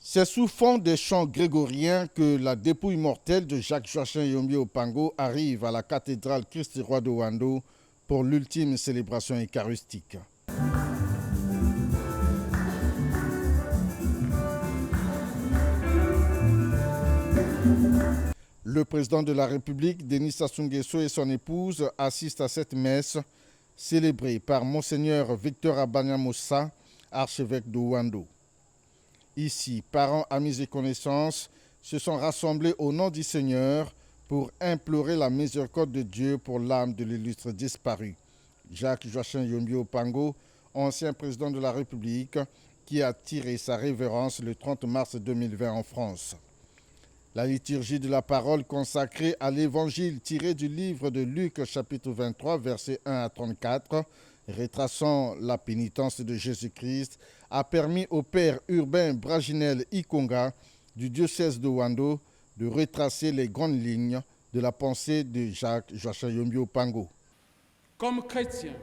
C'est sous fond des chants grégoriens que la dépouille mortelle de Jacques-Joachim Yombi Opango arrive à la cathédrale Christ-Roi de Ouando pour l'ultime célébration eucharistique. Le président de la République, Denis Sassou Nguesso, et son épouse assistent à cette messe célébrée par Monseigneur Victor Abanya-Moussa, archevêque de Ouando. Ici, parents, amis et connaissances se sont rassemblés au nom du Seigneur pour implorer la miséricorde de Dieu pour l'âme de l'illustre disparu, Jacques-Joachim Yombi Opango, ancien président de la République, qui a tiré sa révérence le 30 mars 2020 en France. La liturgie de la parole consacrée à l'évangile tiré du livre de Luc, chapitre 23, versets 1 à 34, retraçant la pénitence de Jésus-Christ, a permis au père Urbain Braginel Ikonga du diocèse de Ouando de retracer les grandes lignes de la pensée de Jacques-Joachim Yombi Opango. Comme chrétien,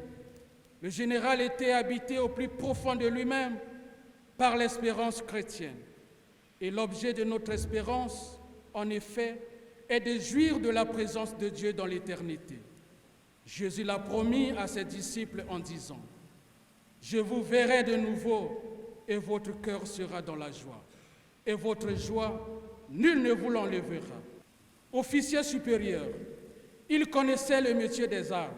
le général était habité au plus profond de lui-même par l'espérance chrétienne. Et l'objet de notre espérance, en effet, est de jouir de la présence de Dieu dans l'éternité. Jésus l'a promis à ses disciples en disant « Je vous verrai de nouveau et votre cœur sera dans la joie. Et votre joie, nul ne vous l'enlèvera. » Officier supérieur, il connaissait le métier des armes.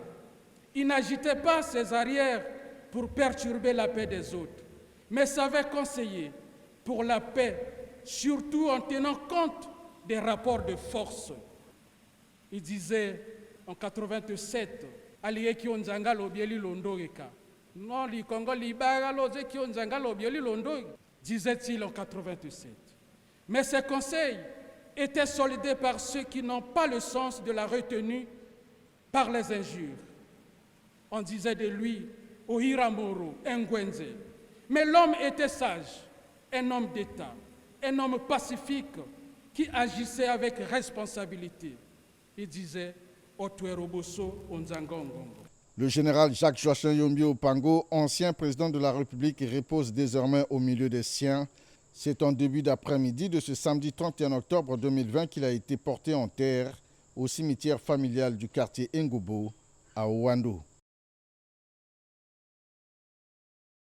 Il n'agitait pas ses arrières pour perturber la paix des autres, mais savait conseiller pour la paix, surtout en tenant compte des rapports de force. Il disait en 87, Aliye ki onzanga lobieli londoreka. Non, li Congo libaga loze ki onzanga lobieli londoreka, disait-il en 87. Mais ses conseils étaient soldés par ceux qui n'ont pas le sens de la retenue par les injures. On disait de lui, Ohiramoro, Ngwenze. Mais l'homme était sage, un homme d'État, un homme pacifique qui agissait avec responsabilité. Il disait Otueroboso Onzangongongo. Le général Jacques-Joachim Yombi Opango, ancien président de la République, repose désormais au milieu des siens. C'est en début d'après-midi de ce samedi 31 octobre 2020 qu'il a été porté en terre au cimetière familial du quartier Ngobo à Ouando.